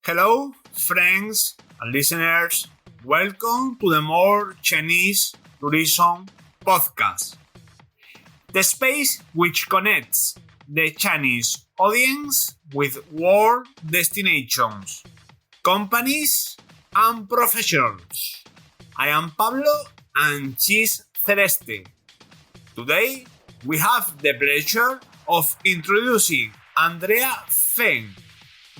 Hello, friends and listeners. Welcome to the More Chinese Tourism podcast, the space which connects the Chinese audience with world destinations, companies, and professionals. I am Pablo and she's Celeste. Today, we have the pleasure of introducing Andrea Fenn,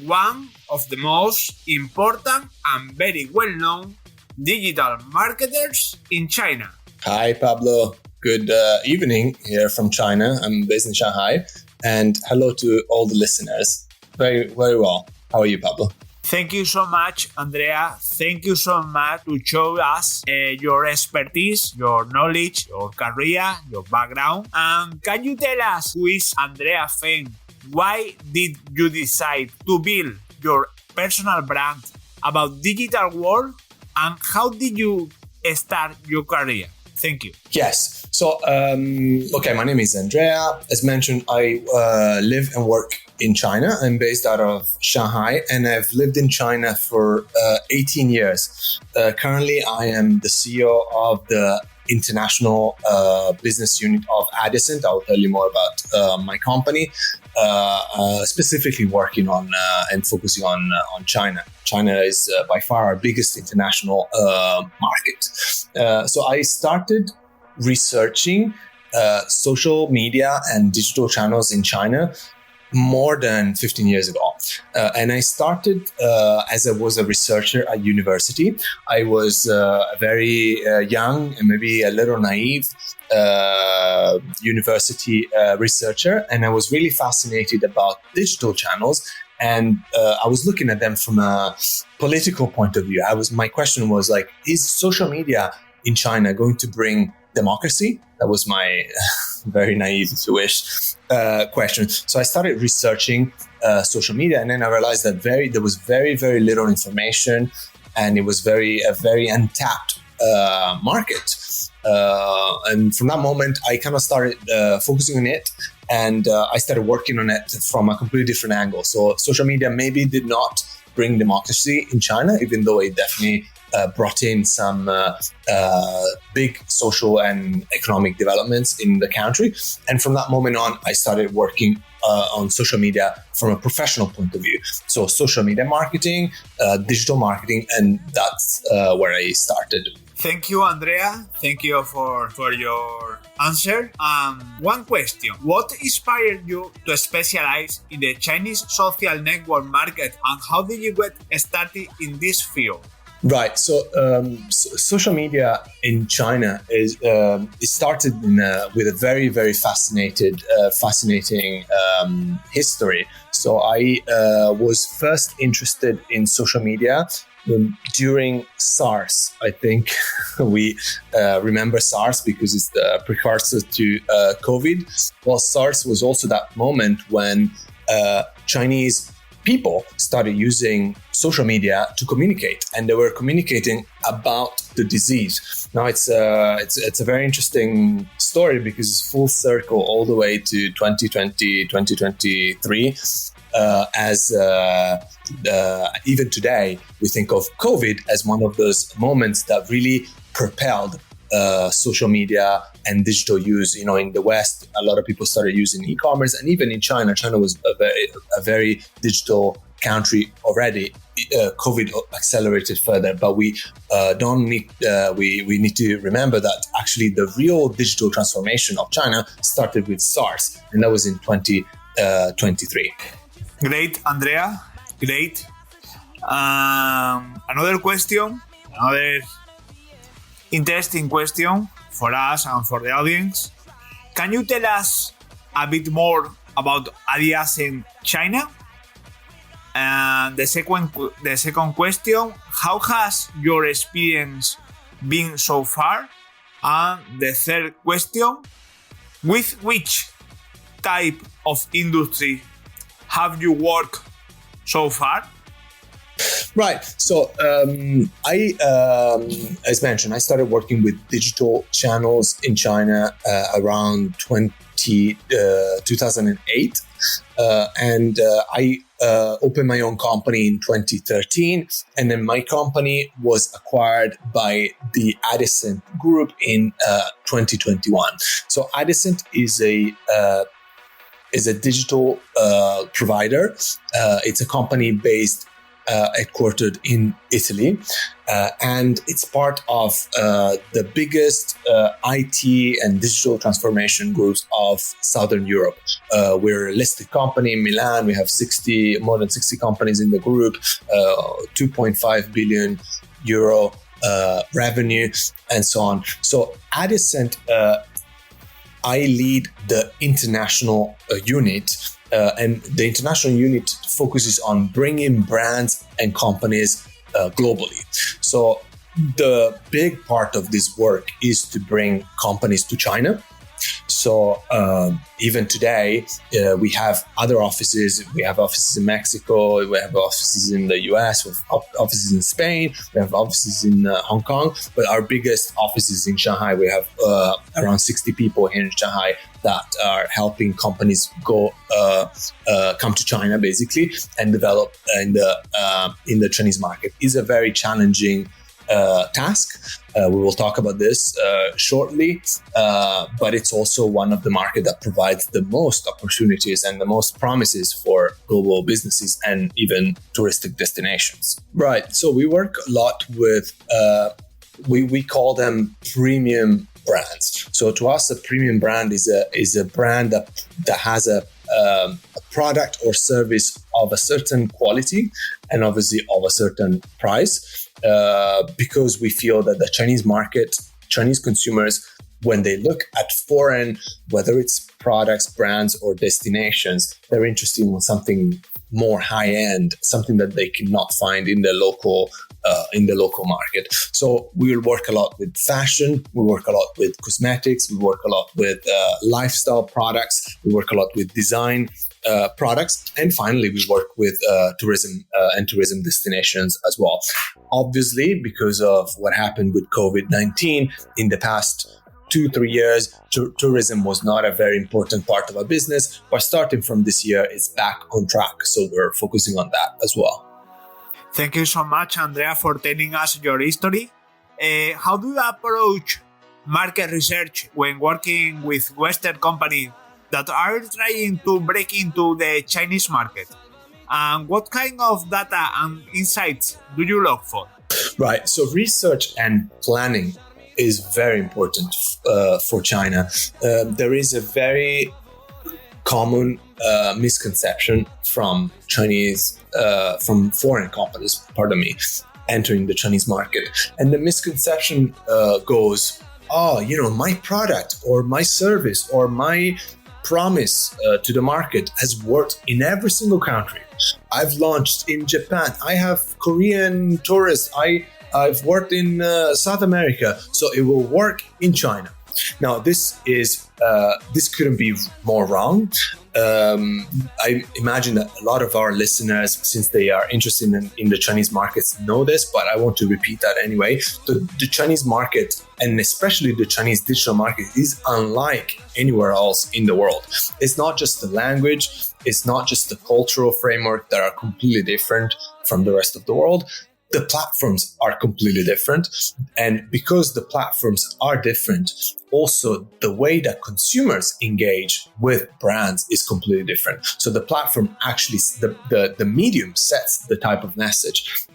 one of the most important and very well-known digital marketers in China. Hi, Pablo. Good evening here from China. I'm based in Shanghai. And hello to all the listeners. Very, very well. How are you, Pablo? Thank you so much, Andrea. Thank you so much to show us your expertise, your knowledge, your career, your background. And can you tell us who is Andrea Fenn? Why did you decide to build your personal brand about digital world? And how did you start your career? Thank you. Yes. So, my name is Andrea. As mentioned, I live and work in China. I'm based out of Shanghai, and I've lived in China for 18 years. Currently, I am the CEO of the international business unit of Addison. I'll tell you more about my company, specifically working on and focusing on China. China is by far our biggest international market. So I started researching social media and digital channels in China more than 15 years ago. And I started as I was a researcher at university. I was a very young and maybe a little naive university researcher. And I was really fascinated about digital channels. And I was looking at them from a political point of view. My question was like, is social media in China going to bring democracy? That was my very naive, if you wish, question. So I started researching social media, and then I realized that there was very, very little information, and it was a very untapped market. And from that moment, I kind of started focusing on it, and I started working on it from a completely different angle. So social media maybe did not bring democracy in China, even though it definitely brought in some big social and economic developments in the country. And from that moment on, I started working on social media from a professional point of view. So social media marketing, digital marketing, and that's where I started. Thank you, Andrea. Thank you for your answer. One question. What inspired you to specialize in the Chinese social network market, and how did you get started in this field? Right. So social media in China is it started with a very, very fascinating history. So I was first interested in social media during SARS. I think we remember SARS because it's the precursor to COVID. Well, SARS was also that moment when Chinese people started using social media to communicate, and they were communicating about the disease. Now it's a very interesting story because it's full circle all the way to 2020, 2023. Even today, we think of COVID as one of those moments that really propelled social media and digital use. You know, in the West, a lot of people started using e-commerce, and even in China was a very digital country already. COVID accelerated further, but we need to remember that actually the real digital transformation of China started with SARS, and that was in 2023. Great, Andrea. Great. Another interesting question for us and for the audience. Can you tell us a bit more about Addison China? And the second question, how has your experience been so far? And the third question, with which type of industry have you worked so far? Right. So as mentioned, I started working with digital channels in China around 2008. And I opened my own company in 2013, and then my company was acquired by the Addison Group in 2021. So Addison is a digital provider. It's a company based headquartered in Italy, and it's part of the biggest IT and digital transformation groups of Southern Europe. We're a listed company in Milan. We have more than 60 companies in the group, 2.5 billion euro revenue, and so on. So Addison, I lead the international unit. And the international unit focuses on bringing brands and companies globally. So the big part of this work is to bring companies to China. So even today, we have other offices. We have offices in Mexico. We have offices in the US. We have offices in Spain. We have offices in Hong Kong. But our biggest office is in Shanghai. We have around 60 people here in Shanghai that are helping companies come to China basically and develop in the Chinese market. It's a very challenging task. We will talk about this shortly, but it's also one of the markets that provides the most opportunities and the most promises for global businesses and even touristic destinations. Right. So we work a lot with, we call them premium brands. So to us, a premium brand is a brand that has a product or service of a certain quality and obviously of a certain price, because we feel that the Chinese market, Chinese consumers, when they look at foreign, whether it's products, brands, or destinations, they're interested in something more high-end, something that they cannot find in the local market. So we will work a lot with fashion, we work a lot with cosmetics, we work a lot with lifestyle products, we work a lot with design products, and finally we work with tourism and tourism destinations as well. Obviously, because of what happened with COVID-19 in the past 2-3 years, tourism was not a very important part of our business, but starting from this year, it's back on track. So we're focusing on that as well. Thank you so much, Andrea, for telling us your history. How do you approach market research when working with Western companies that are trying to break into the Chinese market? And what kind of data and insights do you look for? Right. So research and planning is very important for China. There is a very common misconception from foreign companies, entering the Chinese market. And the misconception goes, my product or my service or my promise to the market has worked in every single country. I've launched in Japan. I have Korean tourists. I've worked in South America, so it will work in China. Now, this couldn't be more wrong. I imagine that a lot of our listeners, since they are interested in the Chinese markets, know this, but I want to repeat that anyway. The Chinese market, and especially the Chinese digital market, is unlike anywhere else in the world. It's not just the language, it's not just the cultural framework that are completely different from the rest of the world. The platforms are completely different. And because the platforms are different, also the way that consumers engage with brands is completely different. So the platform actually, the medium sets the type of message.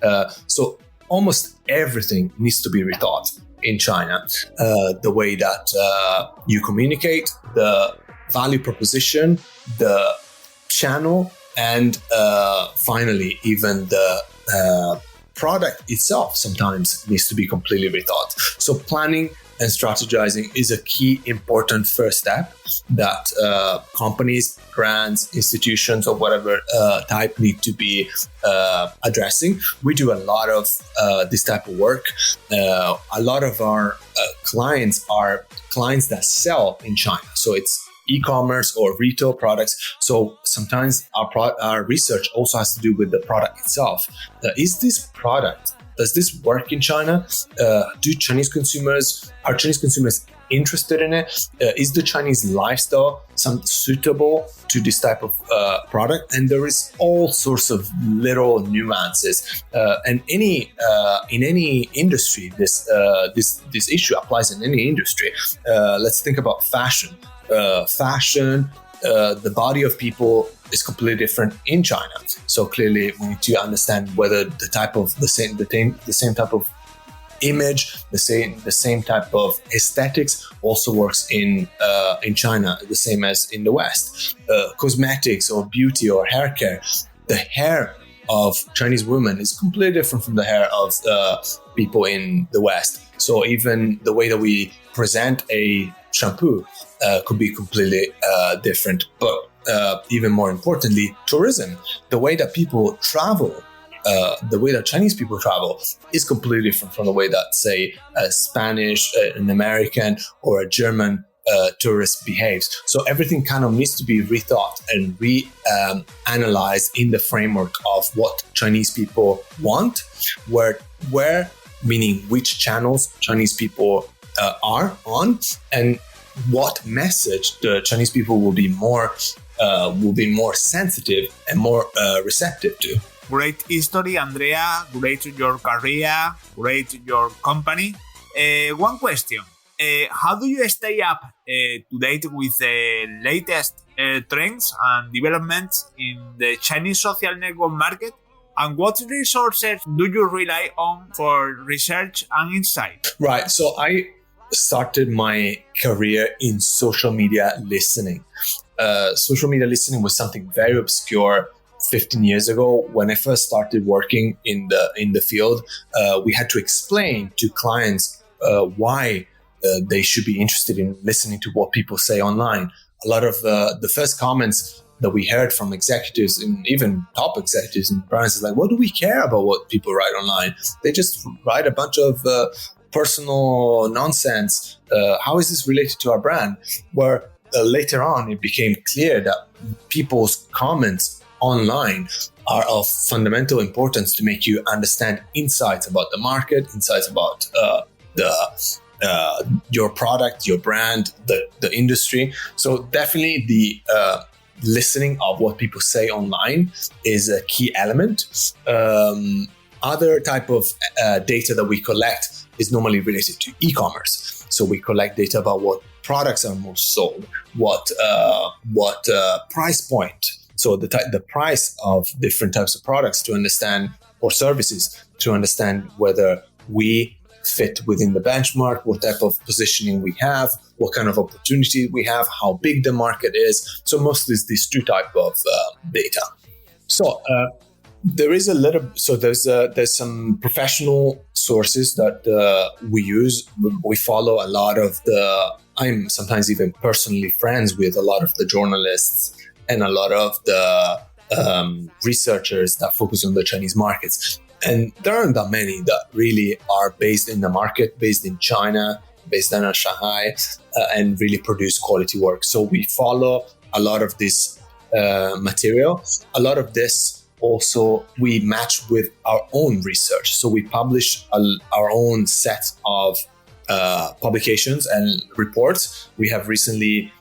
So almost everything needs to be rethought in China. The way that you communicate, the value proposition, the channel, and finally, even the product itself sometimes needs to be completely rethought. So planning and strategizing is a key important first step that companies, brands, institutions of whatever type need to be addressing. We do a lot of this type of work. A lot of our clients are clients that sell in China. So it's e-commerce or retail products. So sometimes our research also has to do with the product itself. Is this product, does this work in China? Are Chinese consumers interested in it? Is the Chinese lifestyle suitable to this type of product? And there is all sorts of little nuances. And in any industry, this issue applies in any industry. Let's think about fashion. The body of people is completely different in China. So clearly, we need to understand whether the same type of image, the same type of aesthetics also works in China, the same as in the West. Cosmetics or beauty or hair care, the hair of Chinese women is completely different from the hair of people in the West. So even the way that we present a shampoo could be completely different. But even more importantly, tourism, the way that people travel, the way that Chinese people travel is completely different from the way that, say, a Spanish, an American, or a German tourist behaves. So everything kind of needs to be rethought and analyzed in the framework of what Chinese people want, where meaning which channels Chinese people are on, and what message the Chinese people will be more sensitive and more receptive to. Great history, Andrea. Great your career. Great your company. One question. How do you stay up to date with the latest trends and developments in the Chinese social network market? And what resources do you rely on for research and insight? Right. So I started my career in social media listening. Social media listening was something very obscure 15 years ago. When I first started working in the field, we had to explain to clients why they should be interested in listening to what people say online. A lot of the first comments that we heard from executives and even top executives in brands is like, what do we care about what people write online? They just write a bunch of personal nonsense. How is this related to our brand? Where later on, it became clear that people's comments online are of fundamental importance to make you understand insights about the market, insights about your product, your brand, the industry. So definitely the listening of what people say online is a key element. Other type of data that we collect is normally related to e-commerce. So we collect data about what products are most sold, what price point. So the price of different types of products to understand, or services, to understand whether we fit within the benchmark, what type of positioning we have, what kind of opportunity we have, how big the market is. So mostly it's these two type of data. So there's some professional sources that we use. We follow a lot of I'm sometimes even personally friends with a lot of the journalists and a lot of the researchers that focus on the Chinese markets. And there aren't that many that really are based in the market, based in China, based in Shanghai, and really produce quality work. So we follow a lot of this material. A lot of this also we match with our own research. So we publish our own set of publications and reports. We have recently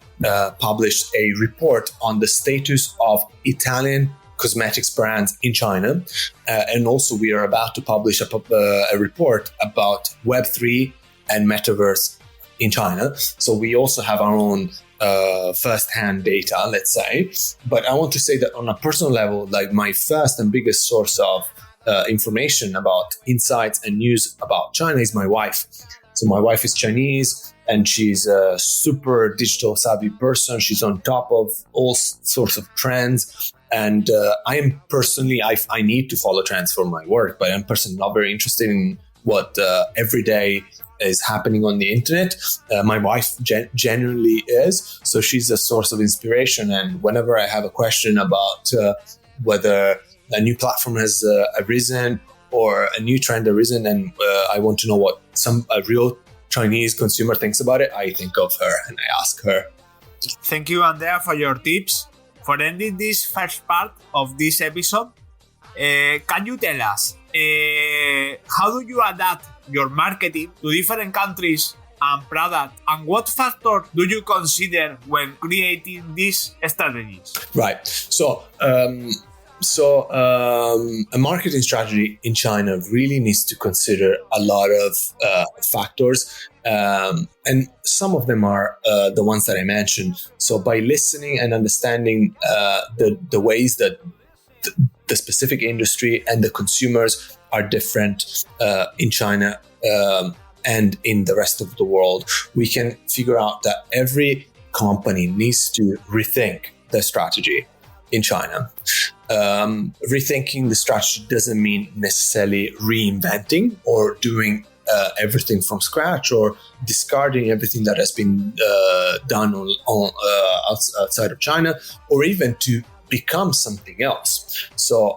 published a report on the status of Italian cosmetics brands in China. And also we are about to publish a report about Web3 and Metaverse in China. So we also have our own first-hand data, let's say. But I want to say that on a personal level, like my first and biggest source of information about insights and news about China is my wife. So my wife is Chinese, and she's a super digital savvy person. She's on top of all sorts of trends. And I am personally, I need to follow trends for my work, but I'm personally not very interested in what every day is happening on the internet. My wife genuinely is. So she's a source of inspiration. And whenever I have a question about whether a new platform has arisen or a new trend arisen, and I want to know what a real Chinese consumer thinks about it, I think of her and I ask her. Thank you, Andrea, for your tips. For ending this first part of this episode, can you tell us how do you adapt your marketing to different countries and product? And what factor do you consider when creating these strategies? Right. A marketing strategy in China really needs to consider a lot of factors, and some of them are the ones that I mentioned. So by listening and understanding the ways that the specific industry and the consumers are different in China and in the rest of the world, we can figure out that every company needs to rethink their strategy in China. Rethinking the strategy doesn't mean necessarily reinventing or doing everything from scratch or discarding everything that has been done outside of China, or even to become something else. So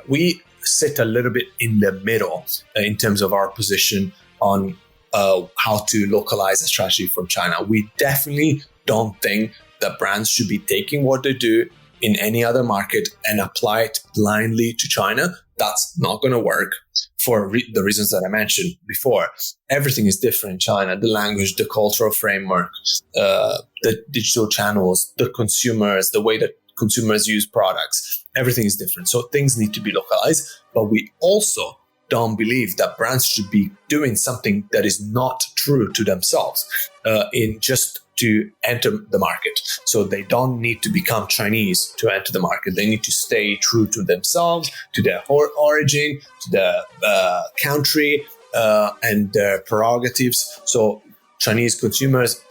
we sit a little bit in the middle in terms of our position on how to localize a strategy from China. We definitely don't think that brands should be taking what they do in any other market and apply it blindly to China. That's not going to work for the reasons that I mentioned before. Everything is different in China: the language, the cultural framework, the digital channels, the consumers, the way that consumers use products. Everything is different. So things need to be localized, but we also don't believe that brands should be doing something that is not true to themselves in just to enter the market. So they don't need to become Chinese to enter the market. They need to stay true to themselves, to their origin, to the country, and their prerogatives. So Chinese consumers,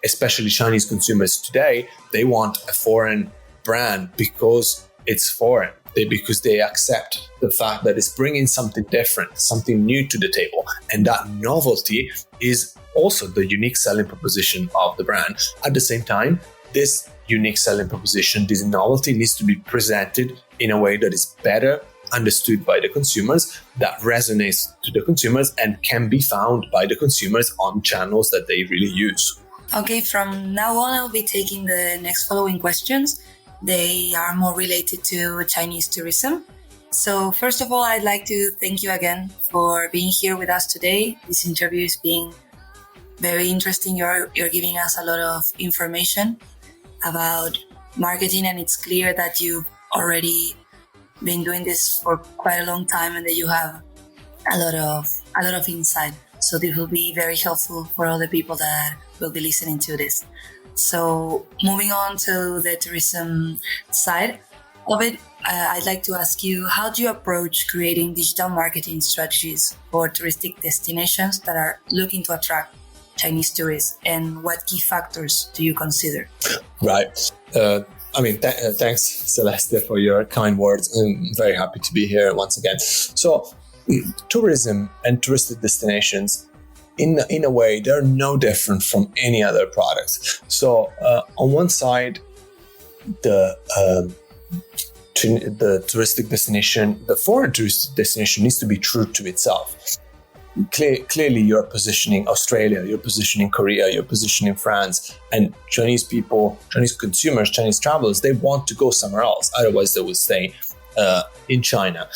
especially Chinese consumers today, they want a foreign brand because it's foreign. Because they accept the fact that it's bringing something different, something new to the table. And that novelty is also the unique selling proposition of the brand. At the same time, this unique selling proposition, this novelty needs to be presented in a way that is better understood by the consumers, that resonates to the consumers and can be found by the consumers on channels that they really use. Okay, from now on, I'll be taking the next following questions. They are more related to Chinese tourism. So first of all, I'd like to thank you again for being here with us today. This interview is being very interesting. You're giving us a lot of information about marketing, and it's clear that you've already been doing this for quite a long time and that you have a lot of insight. So this will be very helpful for all the people that will be listening to this. So moving on to the tourism side of it, I'd like to ask you, how do you approach creating digital marketing strategies for touristic destinations that are looking to attract Chinese tourists, and what key factors do you consider? Right. Thanks, Celeste, for your kind words. I'm very happy to be here once again. So tourism and touristic destinations, in a way, they're no different from any other product. So on one side, the touristic destination, the foreign touristic destination, needs to be true to itself. Clearly, you're positioning Australia, you're positioning Korea, you're positioning France, and Chinese people, Chinese consumers, Chinese travelers, they want to go somewhere else. Otherwise, they would stay in China.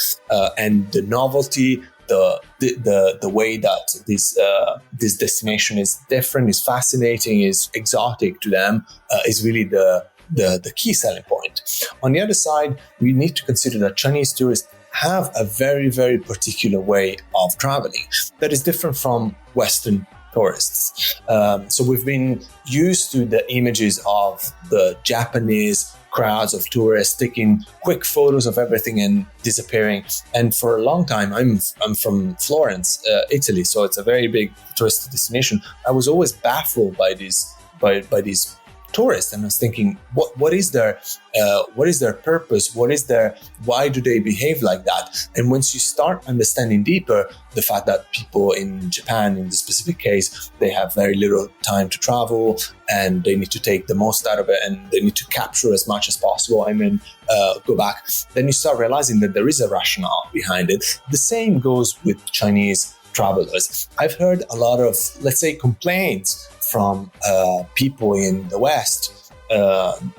And the novelty, the way that this destination is different, is fascinating, is exotic to them, is really the key selling point. On the other side, we need to consider that Chinese tourists have a very, very particular way of traveling that is different from Western tourists. So we've been used to the images of the Japanese crowds of tourists taking quick photos of everything and disappearing. And for a long time, I'm from Florence, Italy, so it's a very big tourist destination. I was always baffled by these tourists, and I was thinking, what is their purpose? Why do they behave like that? And once you start understanding deeper the fact that people in Japan, in the specific case, they have very little time to travel and they need to take the most out of it and they need to capture as much as possible and then go back, then you start realizing that there is a rationale behind it. The same goes with Chinese travelers. I've heard a lot of, let's say, complaints from people in the West,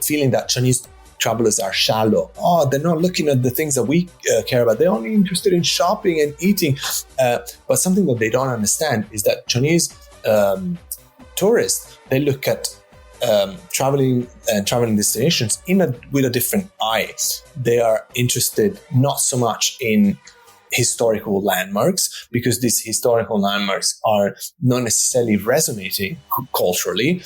feeling that Chinese travelers are shallow. Oh, they're not looking at the things that we care about. They're only interested in shopping and eating. But something that they don't understand is that Chinese tourists, they look at traveling destinations with a different eye. They are interested not so much in historical landmarks, because these historical landmarks are not necessarily resonating culturally.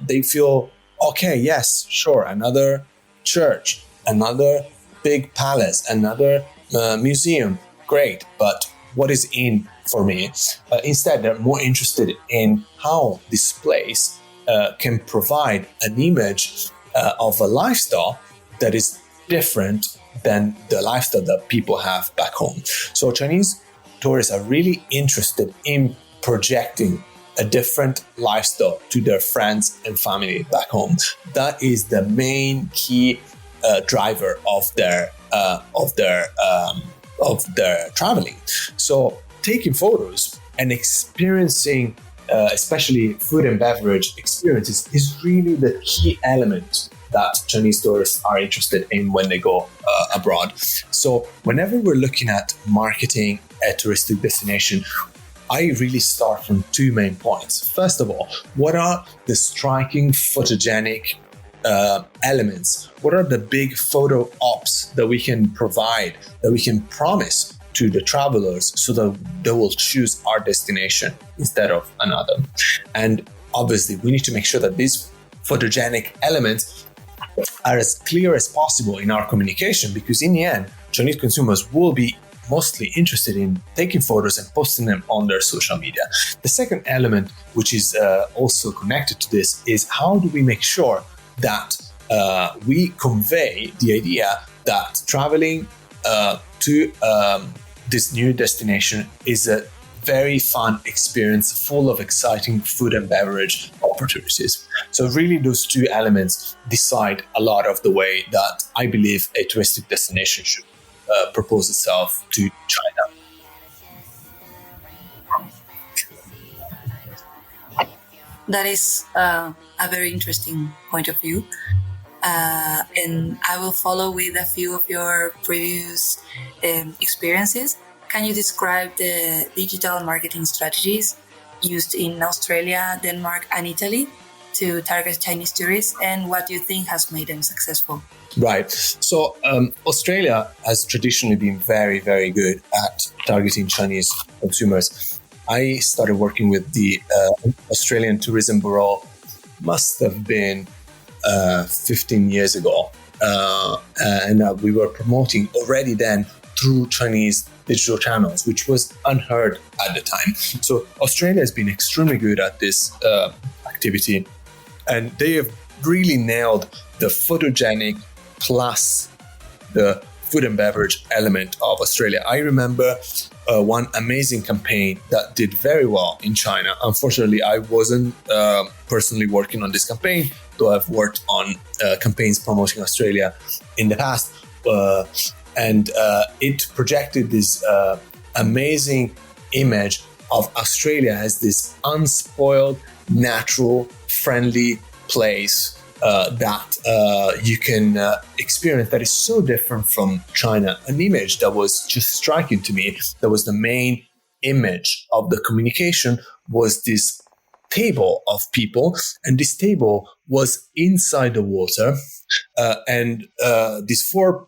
They feel, okay, yes, sure, another church, another big palace, another museum, great, but what is in for me? Instead, they're more interested in how this place can provide an image of a lifestyle that is different than the lifestyle that people have back home. So Chinese tourists are really interested in projecting a different lifestyle to their friends and family back home. That is the main key driver of their traveling. So taking photos and experiencing especially food and beverage experiences is really the key element that Chinese tourists are interested in when they go abroad. So whenever we're looking at marketing a touristic destination, I really start from two main points. First of all, what are the striking photogenic elements? What are the big photo ops that we can provide, that we can promise to the travelers so that they will choose our destination instead of another? And obviously, we need to make sure that these photogenic elements are as clear as possible in our communication, because in the end, Chinese consumers will be mostly interested in taking photos and posting them on their social media. The second element, which is also connected to this, is how do we make sure that we convey the idea that traveling to this new destination is a very fun experience full of exciting food and beverage opportunities. So really those two elements decide a lot of the way that I believe a touristic destination should propose itself to China. That is a very interesting point of view. And I will follow with a few of your previous experiences. Can you describe the digital marketing strategies used in Australia, Denmark, and Italy to target Chinese tourists, and what do you think has made them successful? Right. So Australia has traditionally been very, very good at targeting Chinese consumers. I started working with the Australian Tourism Bureau, must have been 15 years ago. And we were promoting already then through Chinese digital channels, which was unheard at the time. So Australia has been extremely good at this activity, and they have really nailed the photogenic plus the food and beverage element of Australia. I remember one amazing campaign that did very well in China. Unfortunately, I wasn't personally working on this campaign, though I've worked on campaigns promoting Australia in the past. And it projected this amazing image of Australia as this unspoiled, natural, friendly place that you can experience that is so different from China. An image that was just striking to me, that was the main image of the communication, was this table of people, and this table was inside the water, and these four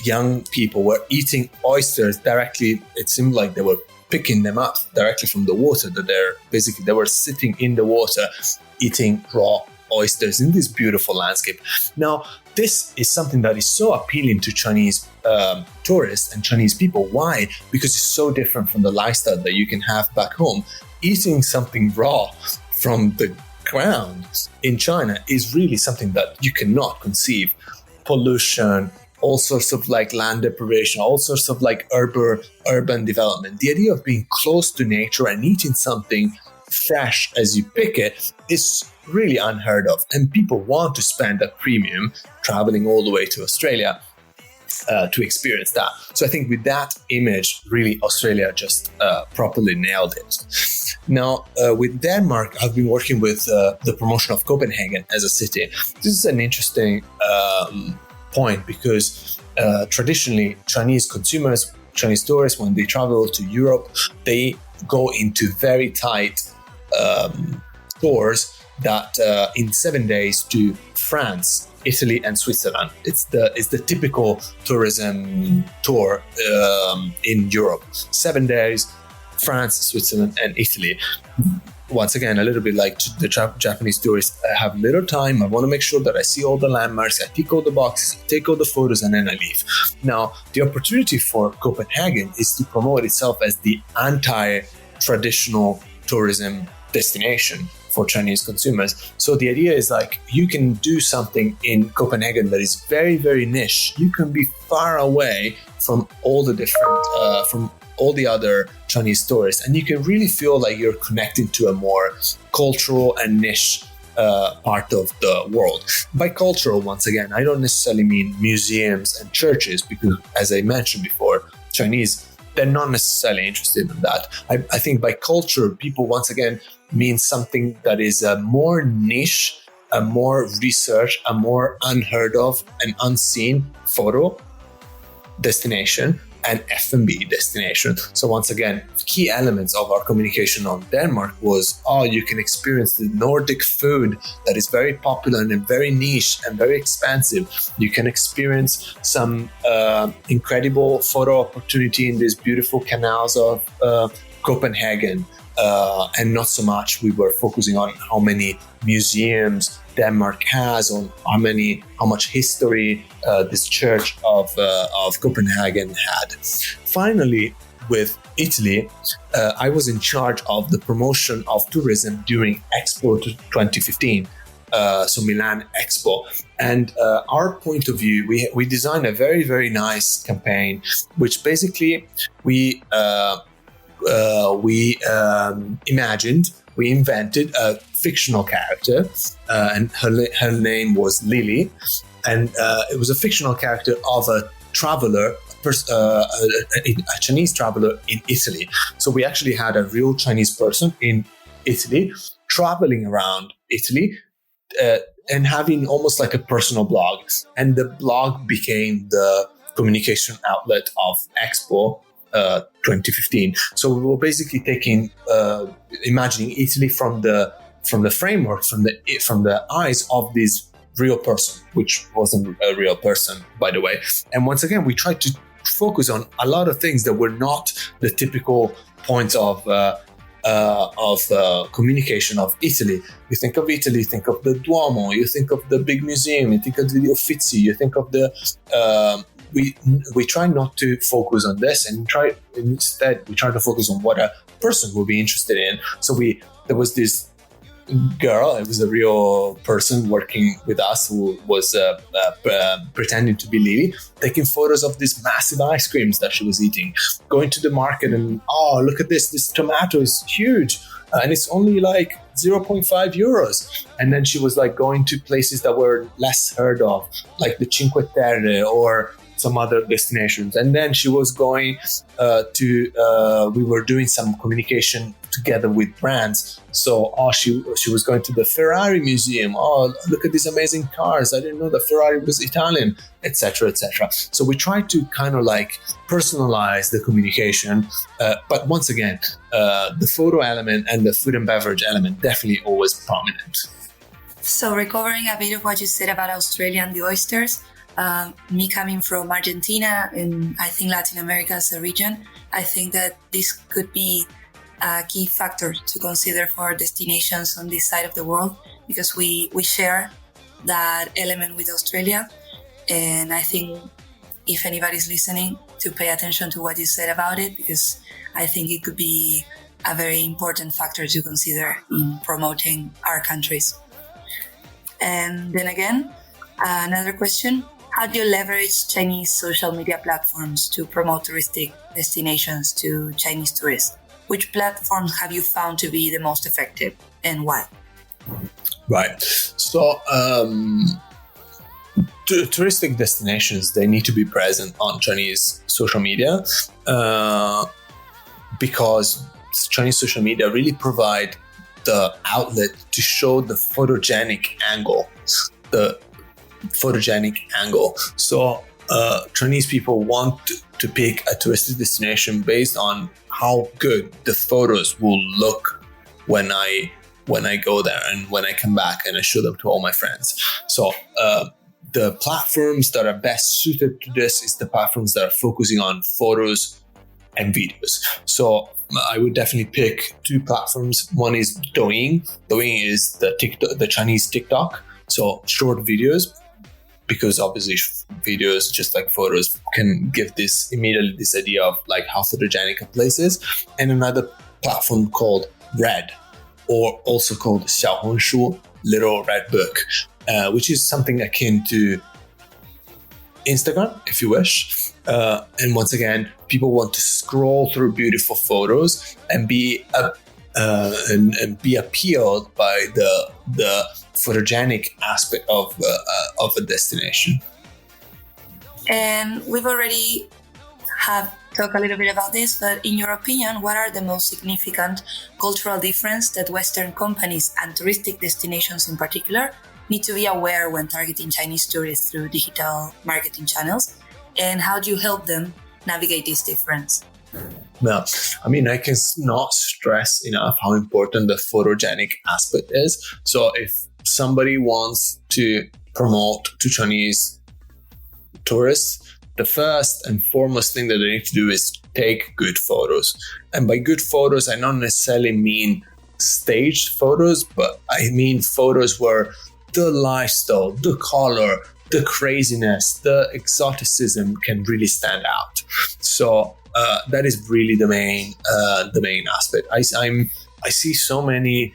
young people were eating oysters directly. It seemed like they were picking them up directly from the water, that they were sitting in the water eating raw oysters in this beautiful landscape. Now, this is something that is so appealing to Chinese tourists and Chinese people. Why? Because it's so different from the lifestyle that you can have back home. Eating something raw from the ground in China is really something that you cannot conceive. Pollution, all sorts of like land deprivation, all sorts of like urban development. The idea of being close to nature and eating something fresh as you pick it is really unheard of. And people want to spend a premium traveling all the way to Australia to experience that. So I think with that image, really Australia just properly nailed it. Now, with Denmark, I've been working with the promotion of Copenhagen as a city. This is an interesting point, because traditionally Chinese consumers, Chinese tourists, when they travel to Europe, they go into very tight tours that in 7 days to France, Italy, and Switzerland. It's the typical tourism tour in Europe. 7 days, France, Switzerland, and Italy. Once again, a little bit like the Japanese tourists, I have little time. I want to make sure that I see all the landmarks, I tick all the boxes, take all the photos, and then I leave. Now, the opportunity for Copenhagen is to promote itself as the anti-traditional tourism destination for Chinese consumers. So the idea is like, you can do something in Copenhagen that is very, very niche. You can be far away from all the different, from all the other Chinese tourists, and you can really feel like you're connecting to a more cultural and niche part of the world. By cultural, once again, I don't necessarily mean museums and churches, because as I mentioned before, Chinese, they're not necessarily interested in that. I think by culture, people once again mean something that is a more niche, a more research, a more unheard of and unseen photo destination and F&B destination. So once again, key elements of our communication on Denmark was, you can experience the Nordic food that is very popular and very niche and very expensive. You can experience some incredible photo opportunity in these beautiful canals of Copenhagen. And not so much we were focusing on how many museums Denmark has, on how much history this church of Copenhagen had. Finally, with Italy, I was in charge of the promotion of tourism during Expo 2015, so Milan Expo. And our point of view, we designed a very, very nice campaign, which basically we invented a fictional character, and her name was Lily, and it was a fictional character of a traveler, a Chinese traveler in Italy. So we actually had a real Chinese person in Italy traveling around Italy and having almost like a personal blog, and the blog became the communication outlet of Expo 2015. So we were basically taking, imagining Italy from the framework, from the eyes of this real person, which wasn't a real person, by the way. And once again, we tried to focus on a lot of things that were not the typical points of communication of Italy. You think of Italy, think of the Duomo, you think of the big museum, you think of the Uffizi, you think of the we try not to focus on this, and instead we try to focus on what a person will be interested in. So there was this girl, it was a real person working with us who was pretending to be Lily, taking photos of these massive ice creams that she was eating, going to the market and, look at this tomato is huge. And it's only like 0.5 euros. And then she was like going to places that were less heard of, like the Cinque Terre or some other destinations. And then she was going we were doing some communication together with brands. So she was going to the Ferrari museum. Look at these amazing cars. I didn't know that Ferrari was Italian, etc., etc. So we tried to kind of like personalize the communication. But once again, the photo element and the food and beverage element definitely always prominent. So recovering a bit of what you said about Australia and the oysters, me coming from Argentina and I think Latin America as a region, I think that this could be a key factor to consider for destinations on this side of the world, because we share that element with Australia. And I think if anybody's listening, to pay attention to what you said about it, because I think it could be a very important factor to consider in promoting our countries. And then again, another question: how do you leverage Chinese social media platforms to promote touristic destinations to Chinese tourists? Which platforms have you found to be the most effective, and why? Right. So touristic destinations, they need to be present on Chinese social media because Chinese social media really provide the outlet to show the photogenic angle, photogenic angle. So Chinese people want to pick a touristic destination based on how good the photos will look when I go there and when I come back and I show them to all my friends. So the platforms that are best suited to this is the platforms that are focusing on photos and videos. So I would definitely pick two platforms. One is Douyin. Douyin is the Chinese TikTok. So short videos, because obviously videos, just like photos, can give this idea of like how photogenic a place is. And another platform called Red, or also called 小红书, Little Red Book, which is something akin to Instagram, if you wish. And once again, people want to scroll through beautiful photos and be appealed by the photogenic aspect of a destination. And we've already have talked a little bit about this, but in your opinion, what are the most significant cultural difference that Western companies and touristic destinations in particular need to be aware when targeting Chinese tourists through digital marketing channels? And how do you help them navigate this difference? Well, I mean, I can not stress enough how important the photogenic aspect is. So if somebody wants to promote to Chinese tourists, the first and foremost thing that they need to do is take good photos. And by good photos, I don't necessarily mean staged photos, but I mean photos where the lifestyle, the color, the craziness, the exoticism can really stand out. So that is really the main aspect. I see so many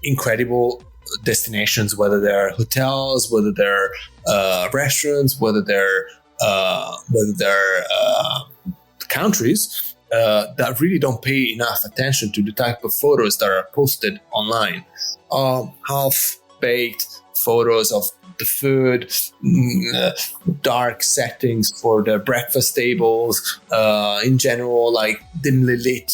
incredible destinations, whether they're hotels, whether they're restaurants, whether they're countries that really don't pay enough attention to the type of photos that are posted online. Half-baked photos of the food, dark settings for the breakfast tables, in general, like dimly lit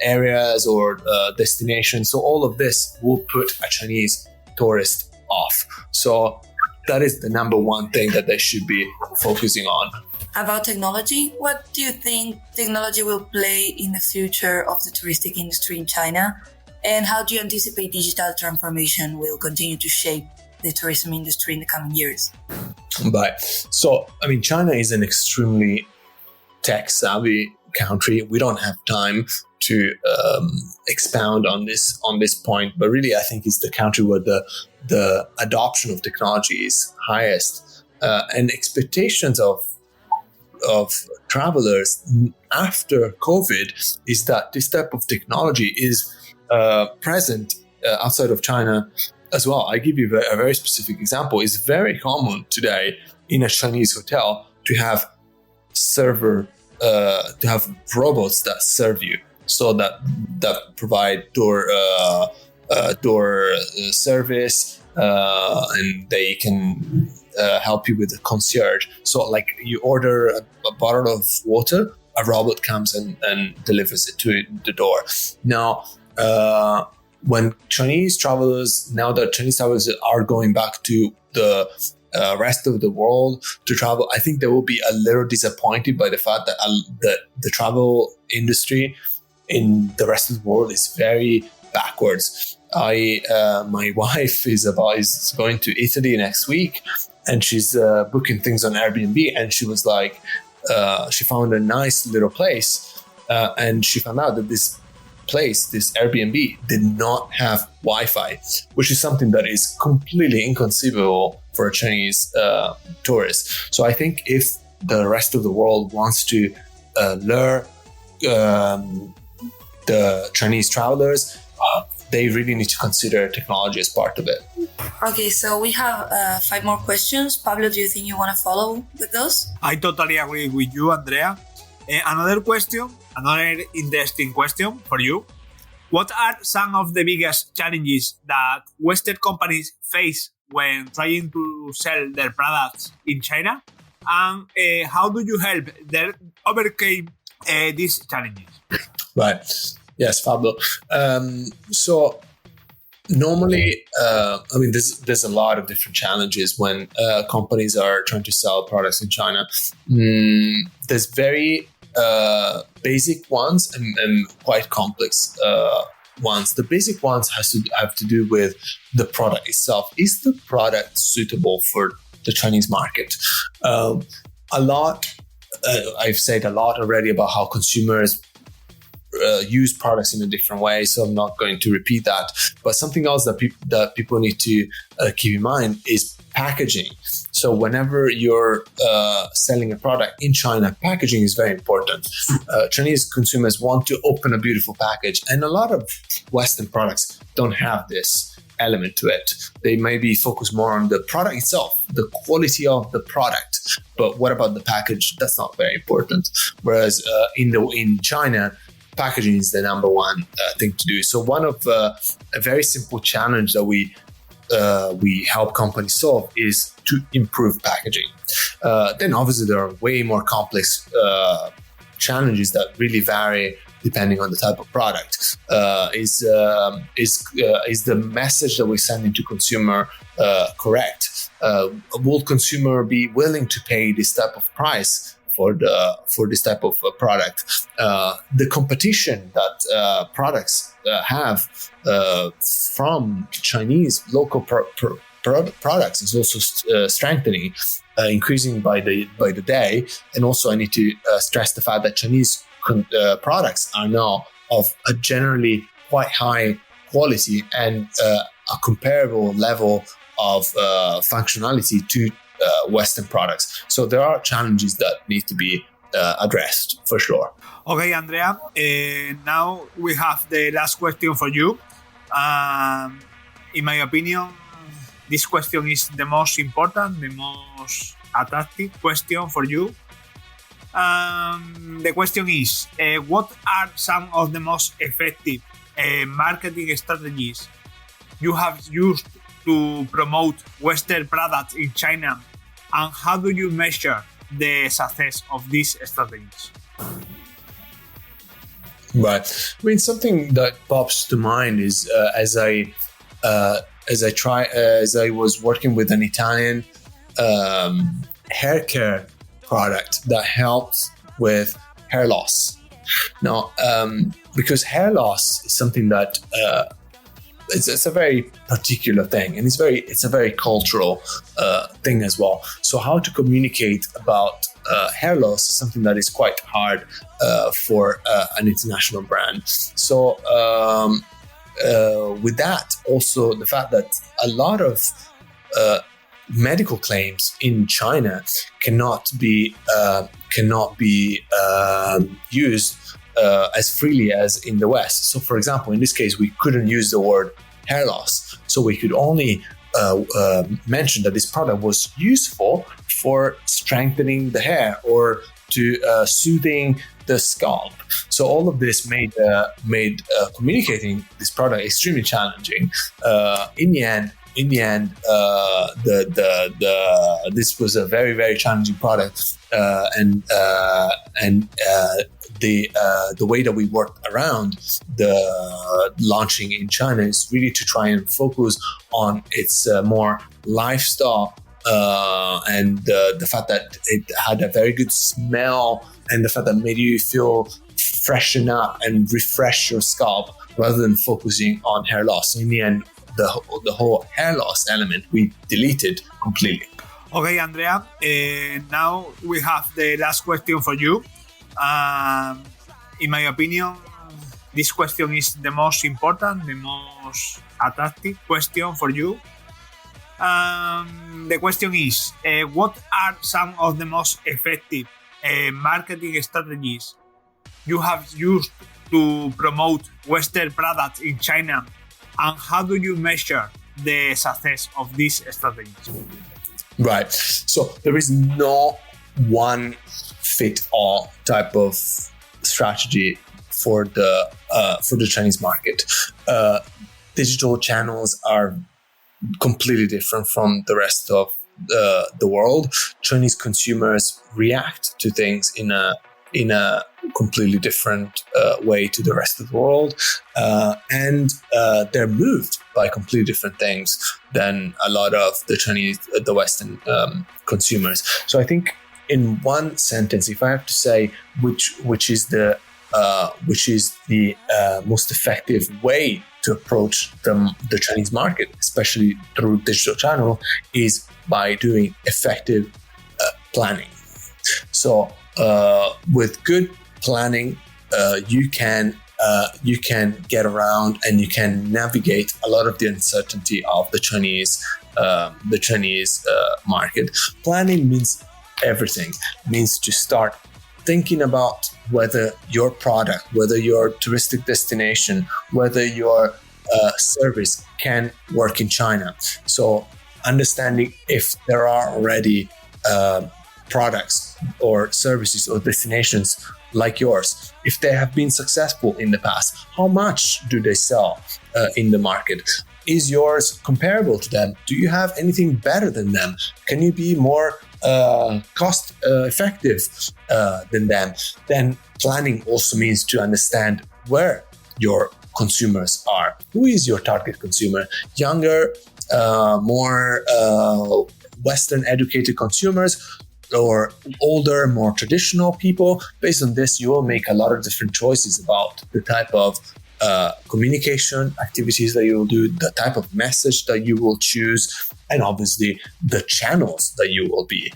areas or destinations. So all of this will put a Chinese tourist off. So that is the number one thing that they should be focusing on. About technology, what do you think technology will play in the future of the touristic industry in China? And how do you anticipate digital transformation will continue to shape the tourism industry in the coming years? Right. So, I mean, China is an extremely tech-savvy country. We don't have time to expound on this point, but really, I think it's the country where the adoption of technology is highest, and expectations of travelers after COVID is that this type of technology is present outside of China as well. I give you a very specific example. It's very common today in a Chinese hotel to have robots that serve you, so that provide door service, and they can help you with the concierge. So like you order a bottle of water, a robot comes and delivers it to the door. Now, when Chinese travelers are going back to the rest of the world to travel, I think they will be a little disappointed by the fact that the travel industry in the rest of the world is very backwards. My wife is going to Italy next week, and she's booking things on Airbnb, and she was like, she found a nice little place, and she found out that this Airbnb did not have Wi-Fi, which is something that is completely inconceivable for a Chinese tourist. So I think if the rest of the world wants to lure the Chinese travelers, they really need to consider technology as part of it. Okay, so we have 5 more questions. Pablo, do you think you want to follow with those? I totally agree with you, Andrea. Another interesting question for you. What are some of the biggest challenges that Western companies face when trying to sell their products in China? And how do you help them overcome these challenges? Right. Yes, Pablo. So Normally, there's a lot of different challenges when companies are trying to sell products in China. There's very basic ones and quite complex ones. The basic ones have to do with the product itself. Is the product suitable for the Chinese market? I've said a lot already about how consumers use products in a different way, so I'm not going to repeat that. But something else that people need to keep in mind is packaging. So whenever you're selling a product in China, packaging is very important. Chinese consumers want to open a beautiful package, and a lot of Western products don't have this element to it. They maybe focus more on the product itself, the quality of the product. But what about the package? That's not very important. Whereas in China, packaging is the number one thing to do. So one of a very simple challenge that we help companies solve is to improve packaging. Then obviously there are way more complex challenges that really vary depending on the type of product. Is the message that we're sending to consumer correct? Will consumer be willing to pay this type of price for this type of product? The competition that products have from Chinese local products is also strengthening, increasing by the day. And also, I need to stress the fact that Chinese products are now of a generally quite high quality and a comparable level of functionality to Western products. So there are challenges that need to be addressed for sure. Okay, Andrea, now we have the last question for you. In my opinion, this question is the most important, the most attractive question for you. The question is, what are some of the most effective marketing strategies you have used to promote Western products in China, and how do you measure the success of these strategies? Right. I mean, something that pops to mind is as I was working with an Italian hair care product that helped with hair loss. Now, because hair loss is something that it's a very particular thing, and it's a very cultural thing as well. So how to communicate about hair loss is something that is quite hard for an international brand. So with that, also the fact that a lot of medical claims in China cannot be used as freely as in the West. So, for example, in this case, we couldn't use the word hair loss. So we could only mention that this product was useful for strengthening the hair or to soothing the scalp. So all of this made communicating this product extremely challenging. In the end, this was a very, very challenging product, and the way that we worked around the launching in China is really to try and focus on its more lifestyle and the fact that it had a very good smell and the fact that made you feel freshen up and refresh your scalp rather than focusing on hair loss. So in the end, the whole hair loss element we deleted completely. Okay, Andrea, now we have the last question for you. In my opinion, this question is the most important, the most attractive question for you. The question is, what are some of the most effective marketing strategies you have used to promote Western products in China, and how do you measure the success of these strategies? Right. So there is no one fit all type of strategy for the Chinese market. Digital channels are completely different from the rest of the world. Chinese consumers react to things in a in a completely different way to the rest of the world, and they're moved by completely different things than a lot of the Western consumers. So I think, in one sentence, if I have to say which is the most effective way to approach the Chinese market, especially through digital channel, is by doing effective planning. So with good planning, you can get around and you can navigate a lot of the uncertainty of the Chinese market. Planning means everything. It means to start thinking about whether your product, whether your touristic destination, whether your service can work in China. So understanding if there are already products or services or destinations like yours, if they have been successful in the past, how much do they sell in the market? Is yours comparable to them? Do you have anything better than them? Can you be more cost effective than them? Then planning also means to understand where your consumers are. Who is your target consumer? Younger, more Western educated consumers, or older, more traditional people? Based on this, you will make a lot of different choices about the type of communication activities that you will do, the type of message that you will choose, and obviously the channels that you will be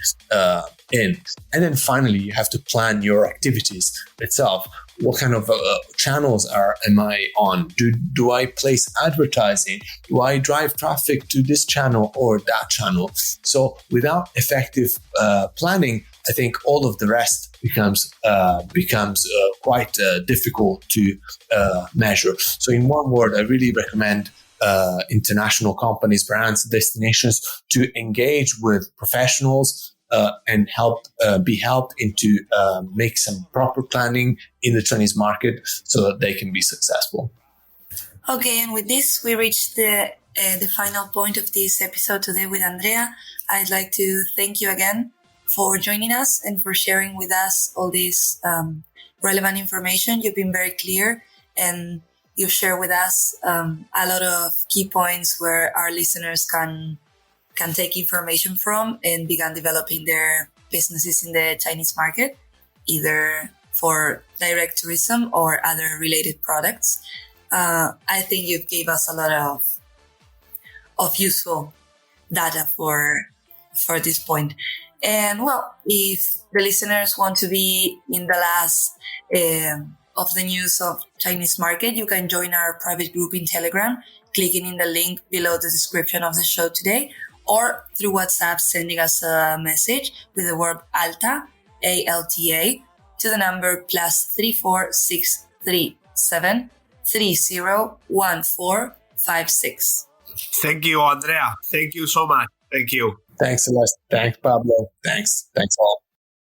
in. And then finally, you have to plan your activities itself. What kind of channels am I on? Do I place advertising? Do I drive traffic to this channel or that channel? So without effective planning, I think all of the rest becomes quite difficult to measure. So in one word, I really recommend international companies, brands, destinations to engage with professionals and be helped into make some proper planning in the Chinese market so that they can be successful. Okay, and with this, we reached the final point of this episode today with Andrea. I'd like to thank you again for joining us and for sharing with us all this relevant information. You've been very clear, and you share with us a lot of key points where our listeners can take information from and begin developing their businesses in the Chinese market, either for direct tourism or other related products. I think you gave us a lot of useful data for this point. And well, if the listeners want to be in the last of the news of Chinese market, you can join our private group in Telegram, clicking in the link below the description of the show today, or through WhatsApp, sending us a message with the word ALTA, ALTA, to the number +34637 301456. Thank you, Andrea. Thank you so much. Thank you. Thanks, Celeste. Thanks, Pablo. Thanks all.